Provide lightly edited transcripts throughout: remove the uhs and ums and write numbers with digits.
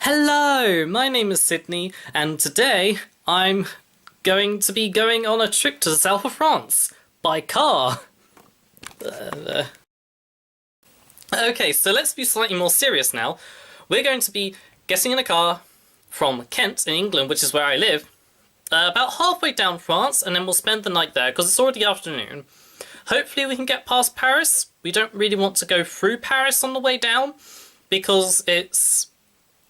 Hello, my name is Sydney, and today I'm going to be going on a trip to the south of France by car. Okay, so let's be slightly more serious now. We're going to be getting in a car from Kent in England, which is where I live, about halfway down France, and then we'll spend the night there because it's already afternoon. Hopefully we can get past Paris. We don't really want to go through Paris on the way down because it's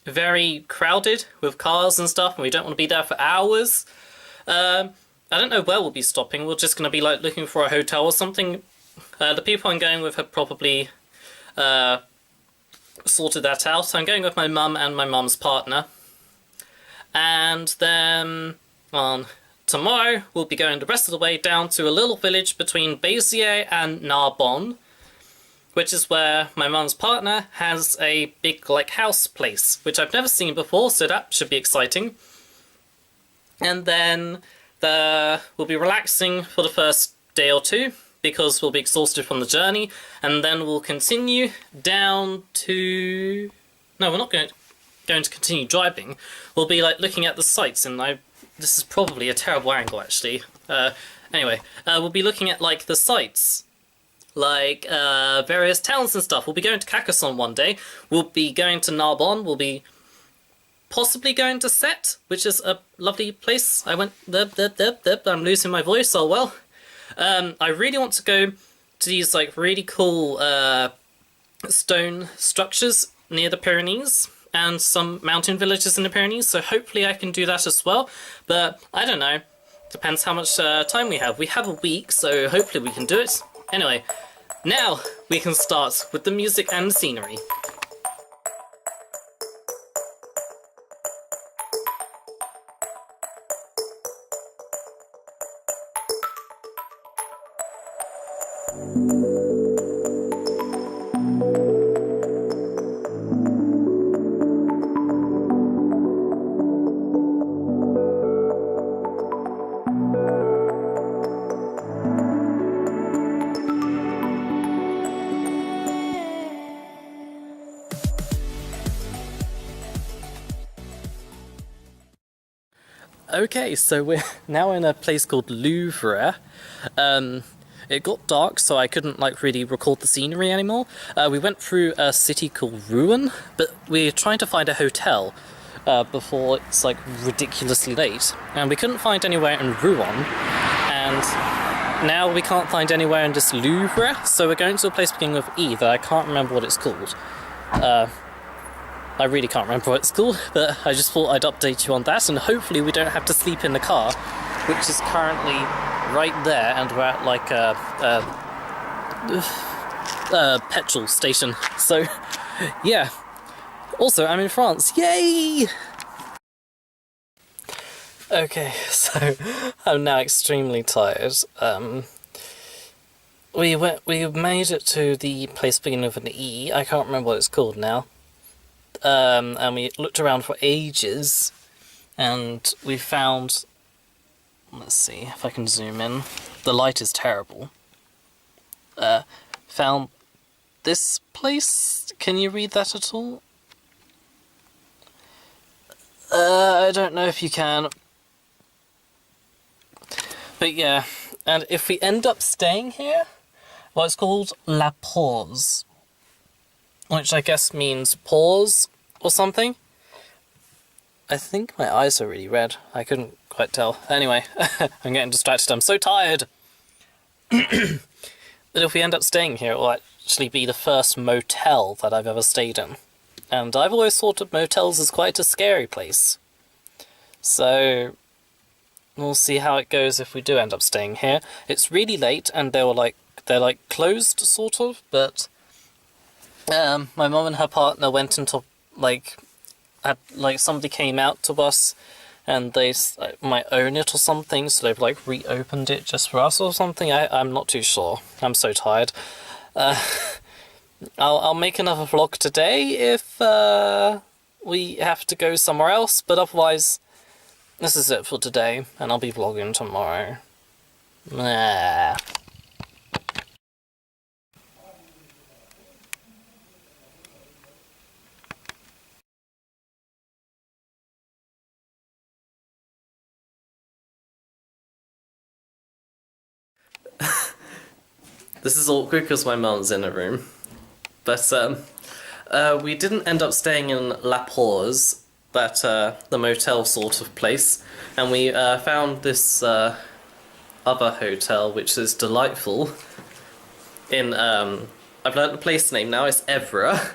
very crowded with cars and stuff, and we don't want to be there for hours. I don't know where we'll be stopping. We're just going to be like looking for a hotel or something. The people I'm going with have probably sorted that out. I'm going with my mum and my mum's partner. And then on tomorrow we'll be going the rest of the way down to a little village between Béziers and Narbonne, which is where my mum's partner has a big, like, house place, which I've never seen before, so that should be exciting. And then we'll be relaxing for the first day or two, because we'll be exhausted from the journey, and then we'll continue down to... No, we're not going to continue driving. We'll be, like, looking at the sights, and this is probably a terrible angle, actually. Anyway, we'll be looking at, like, the sights, like various towns and stuff. We'll be going to Carcassonne one day. We'll be going to Narbonne. We'll be possibly going to Sète, which is a lovely place. I went I'm losing my voice. Oh well. I really want to go to these like really cool stone structures near the Pyrenees and some mountain villages in the Pyrenees. So hopefully I can do that as well. But I don't know. Depends how much time we have. We have a week, so hopefully we can do it. Anyway, now we can start with the music and the scenery. Okay, so we're now in a place called Louvre. It got dark, so I couldn't like really record the scenery anymore. We went through a city called Rouen, but we're trying to find a hotel before it's like ridiculously late, and we couldn't find anywhere in Rouen, and now we can't find anywhere in this Louvre, so we're going to a place beginning with E that I can't remember what it's called. I really can't remember what it's called, but I just thought I'd update you on that, and hopefully we don't have to sleep in the car, which is currently right there, and we're at like a petrol station. So, yeah. Also, I'm in France. Yay! Okay, so I'm now extremely tired. We made it to the place beginning with an E. I can't remember what it's called now. And we looked around for ages, and we found... Let's see if I can zoom in. The light is terrible. Found this place. Can you read that at all? I don't know if you can. But yeah, and if we end up staying here, well, it's called La Pause, which I guess means pause or something. I think my eyes are really red. I couldn't quite tell. Anyway, I'm getting distracted. I'm so tired. But if we end up staying here, it will actually be the first motel that I've ever stayed in. And I've always thought of motels as quite a scary place. So we'll see how it goes if we do end up staying here. It's really late, and they're like closed, sort of, but my mum and her partner went into, somebody came out to us, and they might own it or something, so they've, reopened it just for us or something. I'm not too sure. I'm so tired. I'll make another vlog today if, we have to go somewhere else, but otherwise, this is it for today, and I'll be vlogging tomorrow. This is awkward because my mum's in a room. But we didn't end up staying in La Pause, that the motel sort of place, and we found this other hotel which is delightful. In I've learnt the place name now. It's Evra,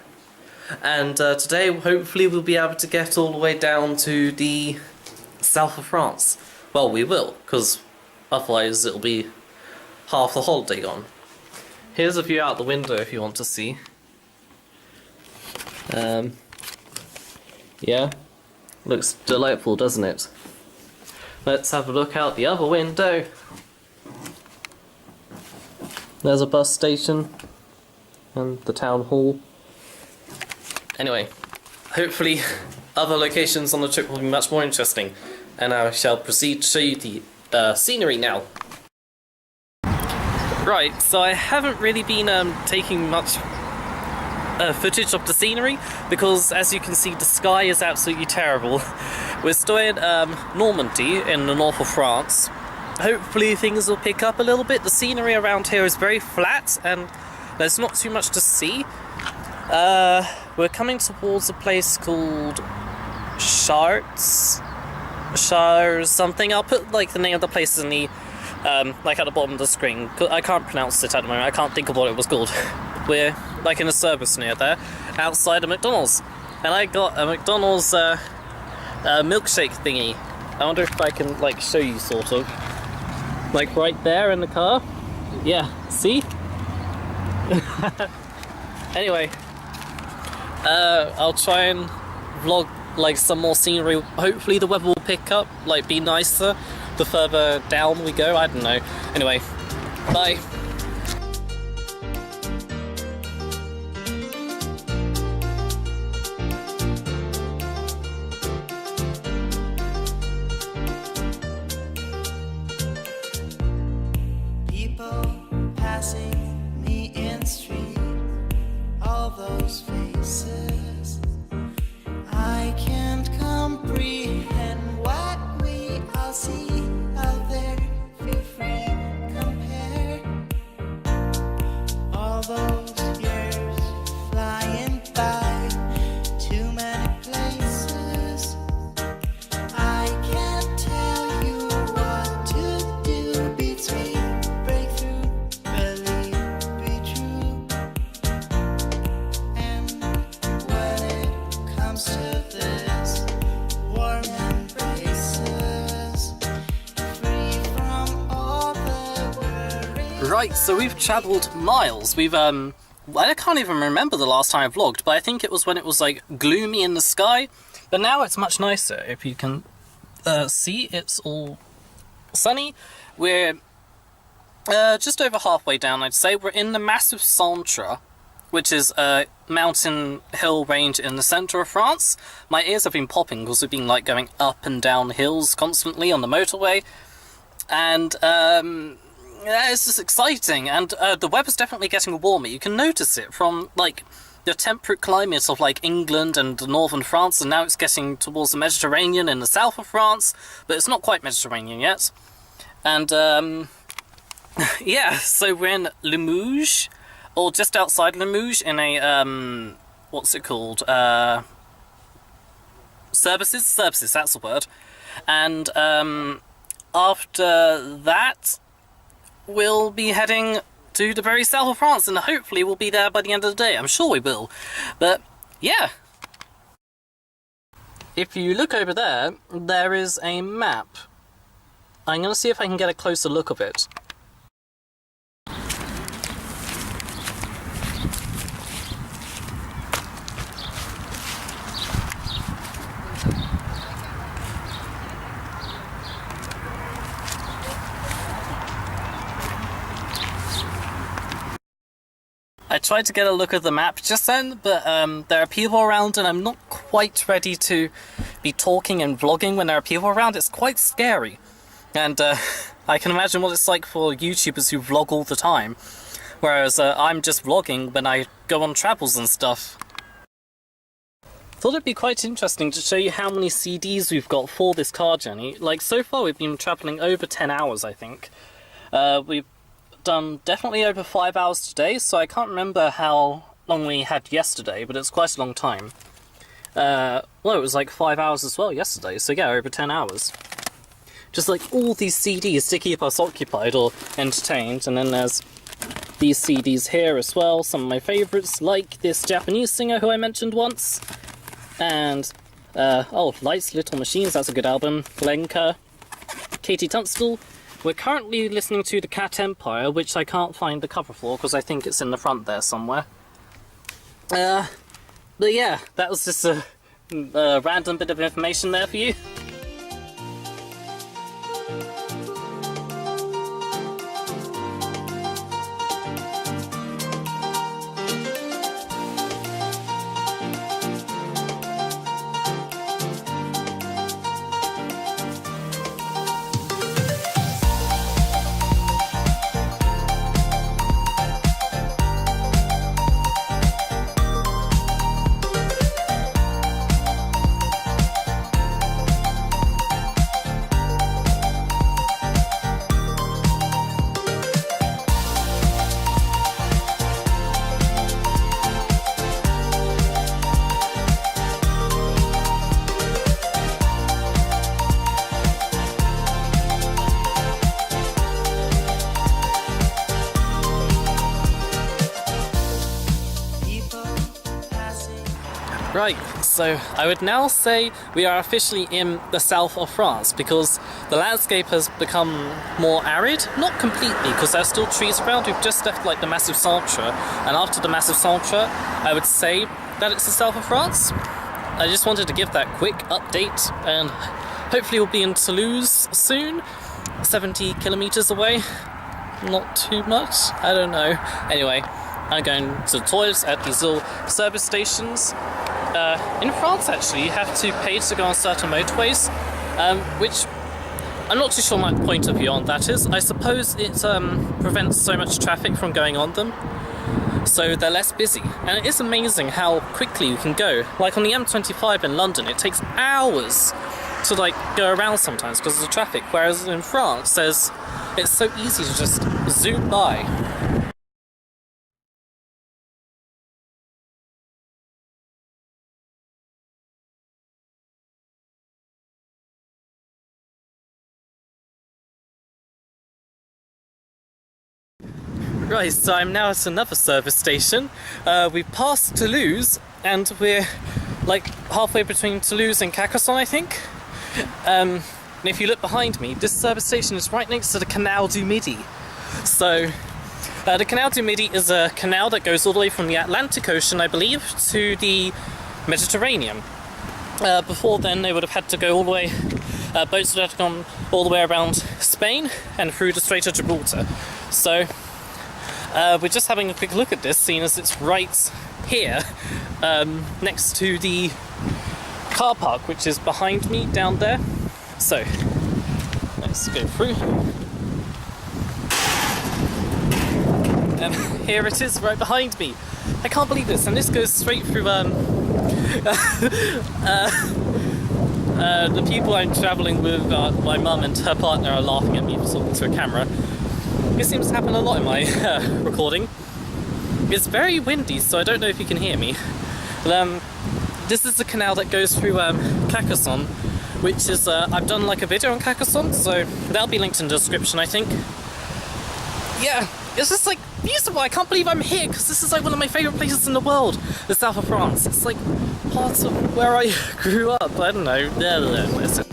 and today hopefully we'll be able to get all the way down to the south of France. Well, we will, because otherwise it'll be half the holiday gone. Here's a view out the window if you want to see. Yeah, looks delightful, doesn't it? Let's have a look out the other window. There's a bus station and the town hall. Anyway, hopefully other locations on the trip will be much more interesting, and I shall proceed to show you the scenery now. Right, so I haven't really been taking much footage of the scenery because, as you can see, the sky is absolutely terrible. We're still in Normandy in the north of France. Hopefully things will pick up a little bit. The scenery around here is very flat and there's not too much to see. We're coming towards a place called Chartres something. I'll put like the name of the place in the like at the bottom of the screen. I can't pronounce it at the moment. I can't think of what it was called. We're like in a service near there, outside a McDonald's, and I got a McDonald's milkshake thingy. I wonder if I can like show you sort of, like right there in the car. Yeah, see? Anyway, I'll try and vlog like some more scenery. Hopefully the weather will pick up, like be nicer the further down we go. I don't know. Anyway, bye. Passing me in street, all those faces, I can't comprehend what we all see out there. Feel free, compare all those years flying by, too many places. I can't tell you what to do between breakthrough. Right, so we've travelled miles. We've I can't even remember the last time I vlogged, but I think it was when it was like gloomy in the sky. But now it's much nicer. If you can see, it's all sunny. We're just over halfway down, I'd say. We're in the massive Centre, which is a mountain hill range in the centre of France. My ears have been popping because we've been like going up and down hills constantly on the motorway. And yeah, it's just exciting, and the weather's definitely getting warmer. You can notice it from like the temperate climate of like England and northern France, and now it's getting towards the Mediterranean in the south of France, but it's not quite Mediterranean yet. And yeah, so we're in Limoges, or just outside Limoges, in a what's it called? Services, that's the word. And after that, we'll be heading to the very south of France, and hopefully we'll be there by the end of the day. I'm sure we will. But yeah. If you look over there, there is a map. I'm going to see if I can get a closer look of it. I tried to get a look at the map just then, but there are people around and I'm not quite ready to be talking and vlogging when there are people around. It's quite scary. And I can imagine what it's like for YouTubers who vlog all the time. Whereas I'm just vlogging when I go on travels and stuff. Thought it'd be quite interesting to show you how many CDs we've got for this car journey. Like, so far we've been travelling over 10 hours, I think. We've done definitely over 5 hours today, so I can't remember how long we had yesterday, but it's quite a long time. Well, it was like 5 hours as well yesterday, so yeah, over 10 hours. Just like all these CDs to keep us occupied or entertained, and then there's these CDs here as well, some of my favourites, like this Japanese singer who I mentioned once, and, Lights, Little Machines, that's a good album, Glenka, Katie Tunstall. We're currently listening to The Cat Empire, which I can't find the cover for, because I think it's in the front there somewhere. But yeah, that was just a random bit of information there for you. Right, so I would now say we are officially in the south of France because the landscape has become more arid. Not completely, because there's still trees around. We've just left like the Massif Centre, and after the Massif Centre, I would say that it's the south of France. I just wanted to give that quick update, and hopefully we'll be in Toulouse soon, 70 kilometers away. Not too much, I don't know. Anyway, I'm going to the toilets at these little service stations. In France, actually, you have to pay to go on certain motorways, which I'm not too sure my point of view on that is. I suppose it prevents so much traffic from going on them, so they're less busy. And it is amazing how quickly you can go. Like on the M25 in London, it takes hours to like go around sometimes because of the traffic, whereas in France, it's so easy to just zoom by. Right, so I'm now at another service station. We passed Toulouse, and we're like halfway between Toulouse and Carcassonne, I think. And if you look behind me, this service station is right next to the Canal du Midi. So, the Canal du Midi is a canal that goes all the way from the Atlantic Ocean, I believe, to the Mediterranean. Before then, they would have had to go all the way, boats would have gone all the way around Spain and through the Strait of Gibraltar. So, we're just having a quick look at this, seeing as it's right here, next to the car park, which is behind me down there. So, let's go through. And here it is, right behind me. I can't believe this, and this goes straight through, the people I'm travelling with, my mum and her partner are laughing at me for talking to a camera. This seems to happen a lot in my recording. It's very windy, so I don't know if you can hear me. But, this is the canal that goes through Carcassonne, which is, I've done like a video on Carcassonne, so that'll be linked in the description, I think. Yeah, it's just like beautiful. I can't believe I'm here, because this is like one of my favourite places in the world, the south of France. It's like part of where I grew up, I don't know. Listen.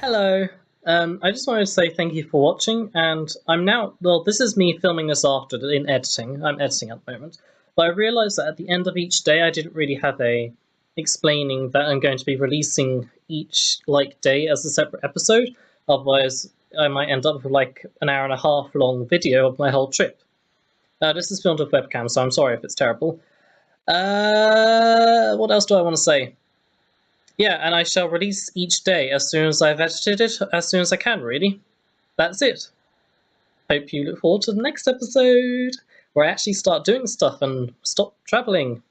Hello. I just wanted to say thank you for watching, and I'm now, well, this is me filming this after in editing. I'm editing at the moment. But I realised that at the end of each day I didn't really have a explaining that I'm going to be releasing each day as a separate episode. Otherwise I might end up with like an hour and a half long video of my whole trip. This is filmed with webcam, so I'm sorry if it's terrible. What else do I want to say? Yeah, and I shall release each day as soon as I've edited it, as soon as I can, really. That's it. Hope you look forward to the next episode, where I actually start doing stuff and stop travelling.